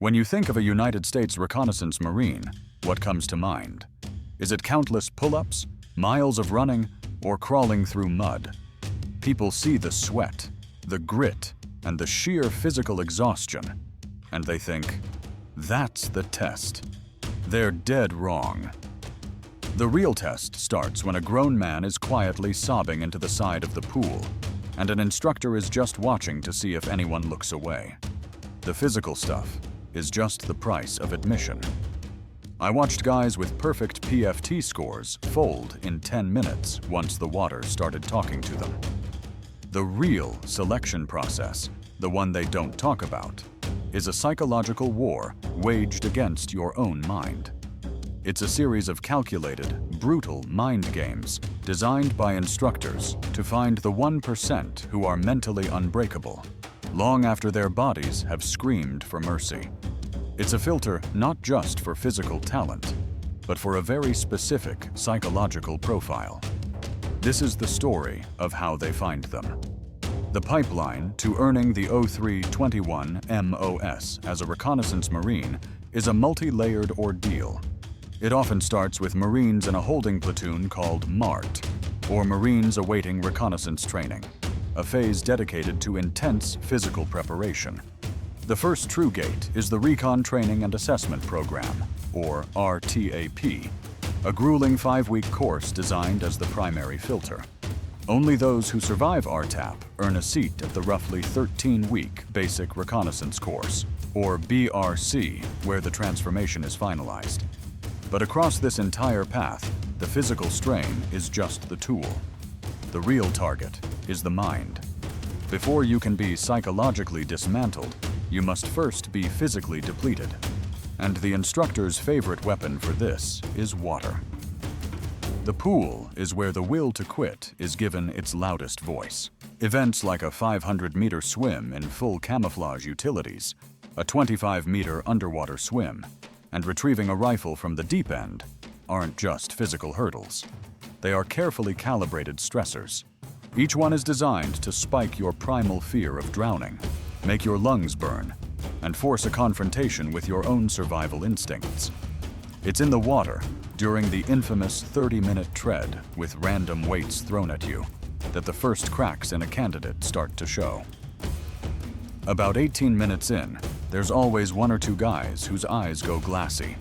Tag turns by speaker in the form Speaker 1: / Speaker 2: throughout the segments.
Speaker 1: When you think of a United States reconnaissance Marine, what comes to mind? Is it countless pull-ups, miles of running, or crawling through mud? People see the sweat, the grit, and the sheer physical exhaustion, and they think, that's the test. They're dead wrong. The real test starts when a grown man is quietly sobbing into the side of the pool, and an instructor is just watching to see if anyone looks away. The physical stuff is just the price of admission. I watched guys with perfect PFT scores fold in 10 minutes once the water started talking to them. The real selection process, the one they don't talk about, is a psychological war waged against your own mind. It's a series of calculated, brutal mind games designed by instructors to find the 1% who are mentally unbreakable, long after their bodies have screamed for mercy. It's a filter not just for physical talent, but for a very specific psychological profile. This is the story of how they find them. The pipeline to earning the 0321 MOS as a reconnaissance Marine is a multi-layered ordeal. It often starts with Marines in a holding platoon called MART, or Marines awaiting reconnaissance training, a phase dedicated to intense physical preparation. The first true gate is the Recon Training and Assessment Program, or RTAP, a grueling 5-week course designed as the primary filter. Only those who survive RTAP earn a seat at the roughly 13-week Basic Reconnaissance Course, or BRC, where the transformation is finalized. But across this entire path, the physical strain is just the tool. The real target is the mind. Before you can be psychologically dismantled, you must first be physically depleted. And the instructor's favorite weapon for this is water. The pool is where the will to quit is given its loudest voice. Events like a 500-meter swim in full camouflage utilities, a 25-meter underwater swim, and retrieving a rifle from the deep end aren't just physical hurdles. They are carefully calibrated stressors. Each one is designed to spike your primal fear of drowning, make your lungs burn, and force a confrontation with your own survival instincts. It's in the water, during the infamous 30-minute tread with random weights thrown at you, that the first cracks in a candidate start to show. About 18 minutes in, there's always one or two guys whose eyes go glassy.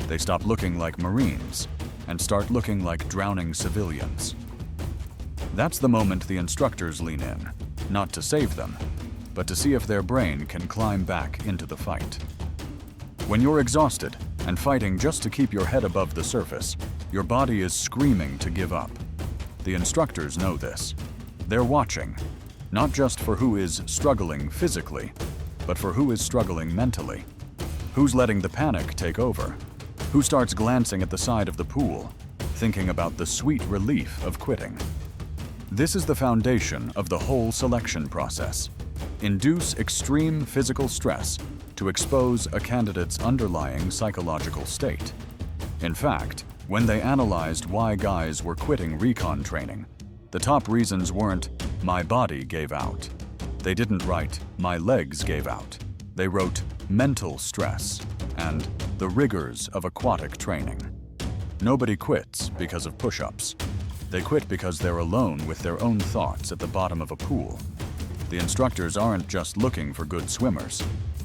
Speaker 1: They stop looking like Marines and start looking like drowning civilians. That's the moment the instructors lean in, not to save them, but to see if their brain can climb back into the fight. When you're exhausted and fighting just to keep your head above the surface, your body is screaming to give up. The instructors know this. They're watching, not just for who is struggling physically, but for who is struggling mentally. Who's letting the panic take over? Who starts glancing at the side of the pool, thinking about the sweet relief of quitting? This is the foundation of the whole selection process. Induce extreme physical stress to expose a candidate's underlying psychological state. In fact, when they analyzed why guys were quitting recon training, the top reasons weren't, "my body gave out." They didn't write, "my legs gave out." They wrote, "mental stress," and "the rigors of aquatic training." Nobody quits because of push-ups. They quit because they're alone with their own thoughts at the bottom of a pool. The instructors aren't just looking for good swimmers.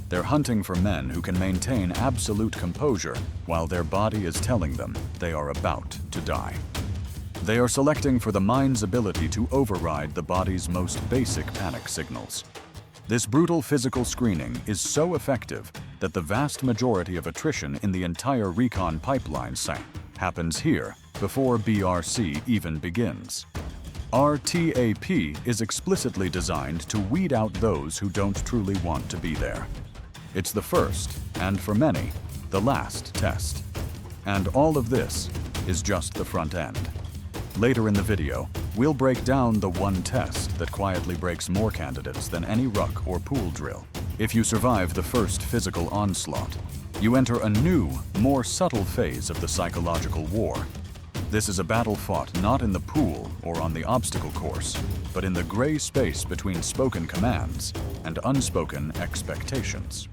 Speaker 1: They're hunting for men who can maintain absolute composure while their body is telling them they are about to die. They are selecting for the mind's ability to override the body's most basic panic signals. This brutal physical screening is so effective that the vast majority of attrition in the entire recon pipeline happens here before BRC even begins. RTAP is explicitly designed to weed out those who don't truly want to be there. It's the first, and for many, the last test. And all of this is just the front end. Later in the video, we'll break down the one test that quietly breaks more candidates than any ruck or pool drill. If you survive the first physical onslaught, you enter a new, more subtle phase of the psychological war. This is a battle fought not in the pool or on the obstacle course, but in the gray space between spoken commands and unspoken expectations.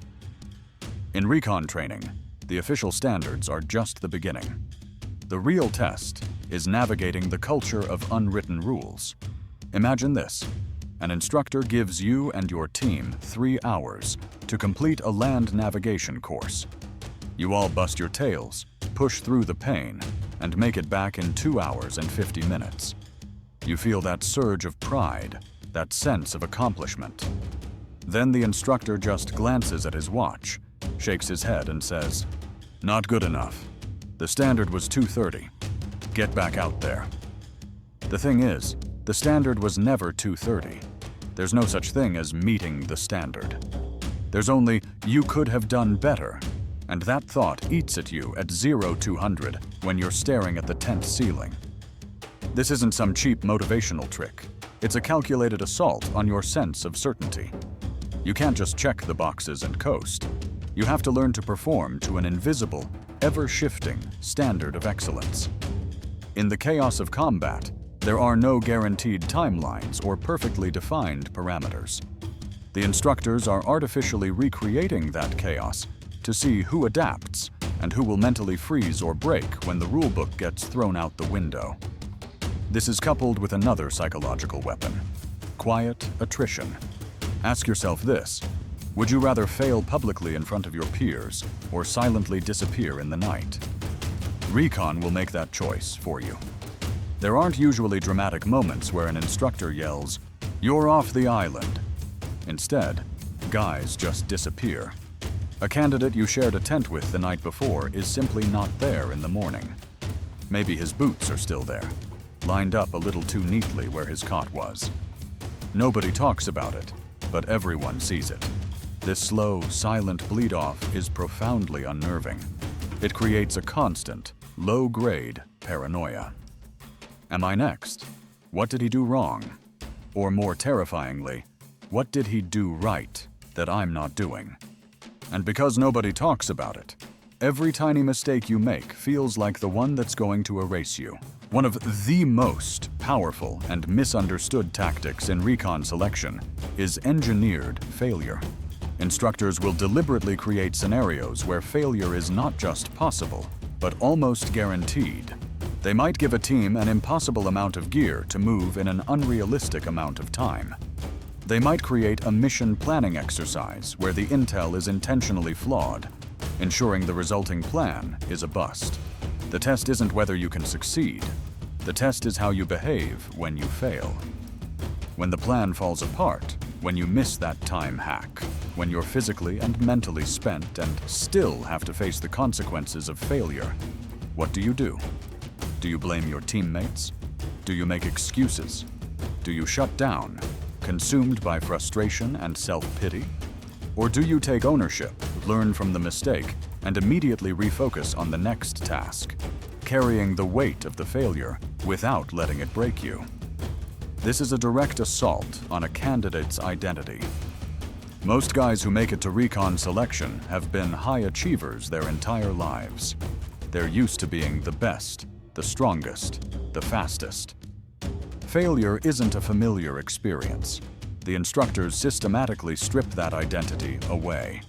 Speaker 1: In recon training, the official standards are just the beginning. The real test is navigating the culture of unwritten rules. Imagine this. An instructor gives you and your team 3 hours to complete a land navigation course. You all bust your tails, push through the pain, and make it back in 2 hours and 50 minutes. You feel that surge of pride, that sense of accomplishment. Then the instructor just glances at his watch, shakes his head and says, "Not good enough. The standard was 2:30. Get back out there." The thing is, the standard was never 2:30. There's no such thing as meeting the standard. There's only, you could have done better, and that thought eats at you at 0-200 when you're staring at the tent ceiling. This isn't some cheap motivational trick. It's a calculated assault on your sense of certainty. You can't just check the boxes and coast. You have to learn to perform to an invisible, ever-shifting standard of excellence. In the chaos of combat, there are no guaranteed timelines or perfectly defined parameters. The instructors are artificially recreating that chaos to see who adapts and who will mentally freeze or break when the rulebook gets thrown out the window. This is coupled with another psychological weapon: quiet attrition. Ask yourself this: would you rather fail publicly in front of your peers or silently disappear in the night? Recon will make that choice for you. There aren't usually dramatic moments where an instructor yells, "You're off the island." Instead, guys just disappear. A candidate you shared a tent with the night before is simply not there in the morning. Maybe his boots are still there, lined up a little too neatly where his cot was. Nobody talks about it, but everyone sees it. This slow, silent bleed-off is profoundly unnerving. It creates a constant, low-grade paranoia. Am I next? What did he do wrong? Or more terrifyingly, what did he do right that I'm not doing? And because nobody talks about it, every tiny mistake you make feels like the one that's going to erase you. One of the most powerful and misunderstood tactics in recon selection is engineered failure. Instructors will deliberately create scenarios where failure is not just possible, but almost guaranteed. They might give a team an impossible amount of gear to move in an unrealistic amount of time. They might create a mission planning exercise where the intel is intentionally flawed, ensuring the resulting plan is a bust. The test isn't whether you can succeed. The test is how you behave when you fail. When the plan falls apart, when you miss that time hack, when you're physically and mentally spent and still have to face the consequences of failure, what do? Do you blame your teammates? Do you make excuses? Do you shut down, consumed by frustration and self-pity? Or do you take ownership, learn from the mistake, and immediately refocus on the next task, carrying the weight of the failure without letting it break you? This is a direct assault on a candidate's identity. Most guys who make it to recon selection have been high achievers their entire lives. They're used to being the best, the strongest, the fastest. Failure isn't a familiar experience. The instructors systematically strip that identity away.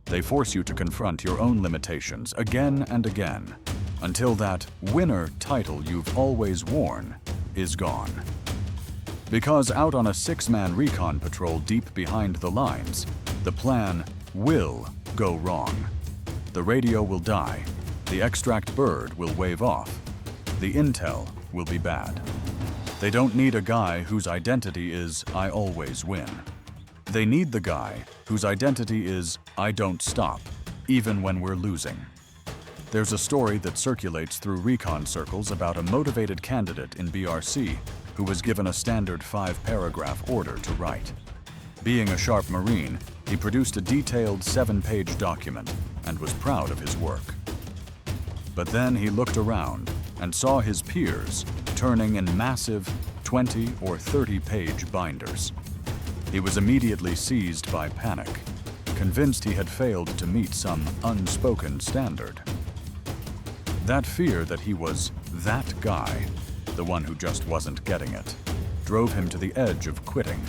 Speaker 1: They force you to confront your own limitations again and again, until that winner title you've always worn is gone. Because out on a 6-man recon patrol deep behind the lines, the plan will go wrong. The radio will die, the extract bird will wave off, the intel will be bad. They don't need a guy whose identity is "I always win." They need the guy whose identity is "I don't stop, even when we're losing." There's a story that circulates through recon circles about a motivated candidate in BRC who was given a standard 5-paragraph order to write. Being a sharp Marine, he produced a detailed 7-page document and was proud of his work. But then he looked around and saw his peers turning in massive 20 or 30-page binders. He was immediately seized by panic, convinced he had failed to meet some unspoken standard. That fear that he was that guy, the one who just wasn't getting it, drove him to the edge of quitting.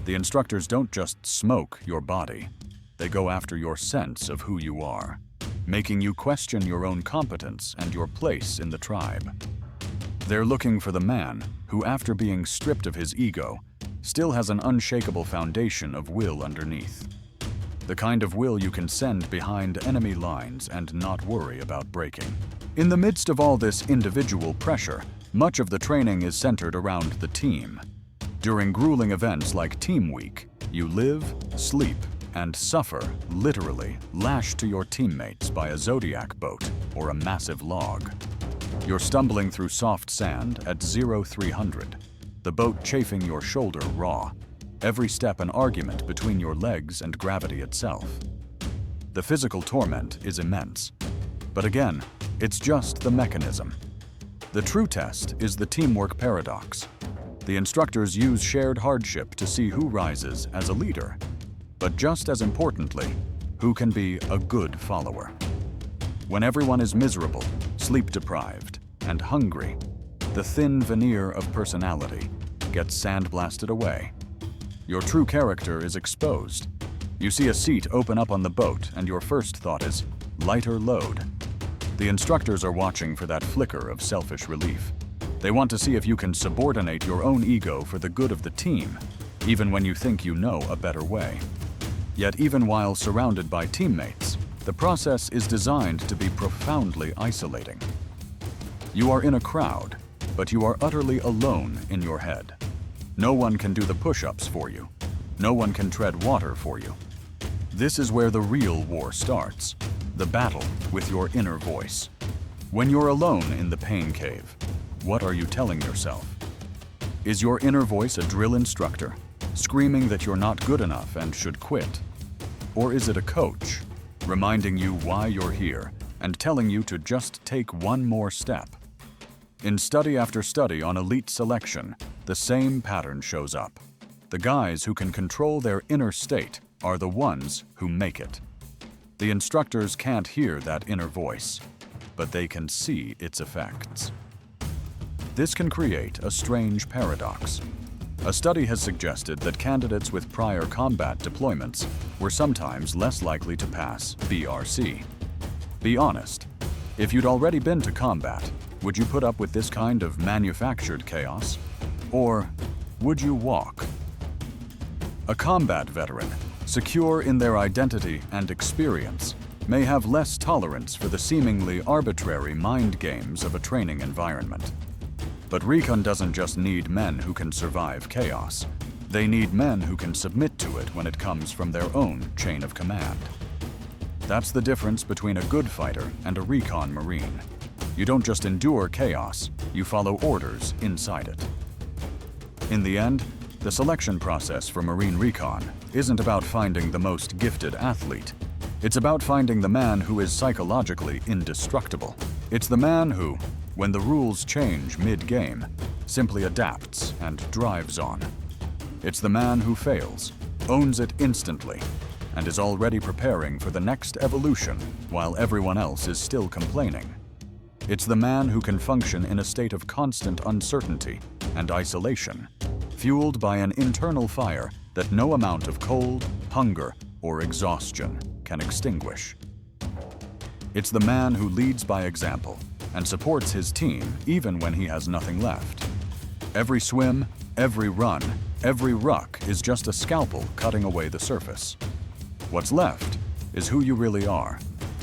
Speaker 1: The instructors don't just smoke your body. They go after your sense of who you are, making you question your own competence and your place in the tribe. They're looking for the man who, after being stripped of his ego, still has an unshakable foundation of will underneath. The kind of will you can send behind enemy lines and not worry about breaking. In the midst of all this individual pressure, much of the training is centered around the team. During grueling events like Team Week, you live, sleep, and suffer, literally, lashed to your teammates by a Zodiac boat or a massive log. You're stumbling through soft sand at 0-300, the boat chafing your shoulder raw, every step an argument between your legs and gravity itself. The physical torment is immense. But again, it's just the mechanism. The true test is the teamwork paradox. The instructors use shared hardship to see who rises as a leader, but just as importantly, who can be a good follower. When everyone is miserable, sleep-deprived, and hungry, the thin veneer of personality gets sandblasted away. Your true character is exposed. You see a seat open up on the boat, and your first thought is, lighter load. The instructors are watching for that flicker of selfish relief. They want to see if you can subordinate your own ego for the good of the team, even when you think you know a better way. Yet even while surrounded by teammates, the process is designed to be profoundly isolating. You are in a crowd, but you are utterly alone in your head. No one can do the push-ups for you. No one can tread water for you. This is where the real war starts, the battle with your inner voice. When you're alone in the pain cave, what are you telling yourself? Is your inner voice a drill instructor, screaming that you're not good enough and should quit? Or is it a coach, reminding you why you're here and telling you to just take one more step? In study after study on elite selection, the same pattern shows up. The guys who can control their inner state are the ones who make it. The instructors can't hear that inner voice, but they can see its effects. This can create a strange paradox. A study has suggested that candidates with prior combat deployments were sometimes less likely to pass BRC. Be honest, if you'd already been to combat, would you put up with this kind of manufactured chaos? Or would you walk? A combat veteran, secure in their identity and experience, may have less tolerance for the seemingly arbitrary mind games of a training environment. But Recon doesn't just need men who can survive chaos. They need men who can submit to it when it comes from their own chain of command. That's the difference between a good fighter and a Recon Marine. You don't just endure chaos, you follow orders inside it. In the end, the selection process for Marine Recon isn't about finding the most gifted athlete. It's about finding the man who is psychologically indestructible. It's the man who, when the rules change mid-game, simply adapts and drives on. It's the man who fails, owns it instantly, and is already preparing for the next evolution while everyone else is still complaining. It's the man who can function in a state of constant uncertainty and isolation, fueled by an internal fire that no amount of cold, hunger, or exhaustion can extinguish. It's the man who leads by example and supports his team even when he has nothing left. Every swim, every run, every ruck is just a scalpel cutting away the surface. What's left is who you really are,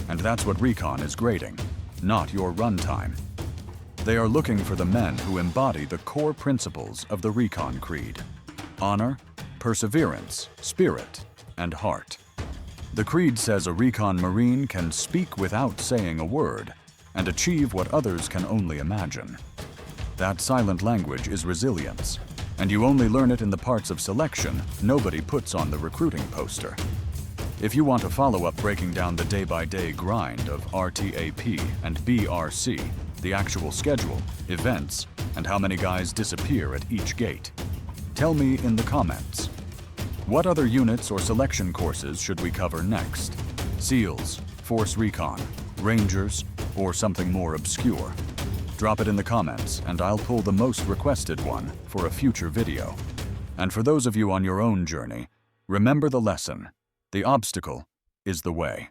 Speaker 1: and that's what Recon is grading, not your runtime. They are looking for the men who embody the core principles of the Recon Creed: honor, perseverance, spirit, and heart. The Creed says a Recon Marine can speak without saying a word and achieve what others can only imagine. That silent language is resilience, and you only learn it in the parts of selection nobody puts on the recruiting poster. If you want to follow up breaking down the day-by-day grind of RTAP and BRC, the actual schedule, events, and how many guys disappear at each gate, tell me in the comments. What other units or selection courses should we cover next? SEALs, Force Recon, Rangers, or something more obscure? Drop it in the comments and I'll pull the most requested one for a future video. And for those of you on your own journey, remember the lesson: The obstacle is the way.